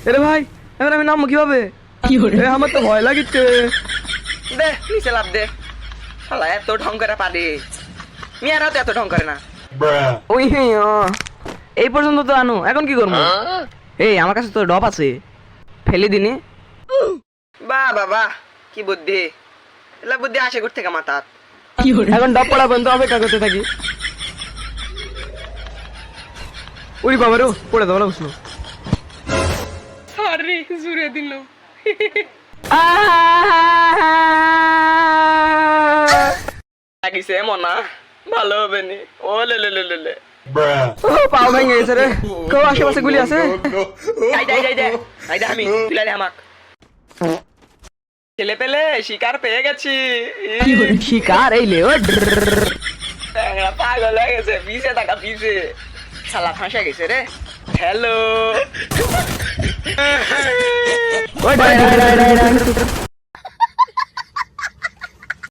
এরে ভাই এখন আমি নামবো কিভাবে? আমার তো ভয় লাগিচ্ছে। দে নিচে লাভ দে, শালা এত ঢং করে পারে, মেয়েরা তো এত ঢং করে না। ওই এই পর্যন্ত তো আনো, এখন কি করবো? এই আমার কাছে তো ডপ আছে, ফেলে দিনে। বাহ বাবা, কি বুদ্ধি, এলা বুদ্ধি আসে ঘুর থেকে মাথার। এখন ডপ পড়া পর্যন্ত অপেক্ষা করতে থাকি। ওই বাবা রো, পড়ে দাও না উষ্ণ। সরি জুড়ে দিল। লাগিছে মনা, ভালো হবে নি। ও লে লে লে লে লে। পাও ভেঙে গেছে রে। কেউ আশেপাশে গুলি আছে? আই দে আমি তুলালে আমাক। ছেলে পেলে শিকার পেয়ে গেছি। শিকার এই লে ও। ট্যাংরা পাগল হয়ে গেছে, পিছে টাকা পিছে, শালা ফাঁসা গেছে রে। হ্যালো ওই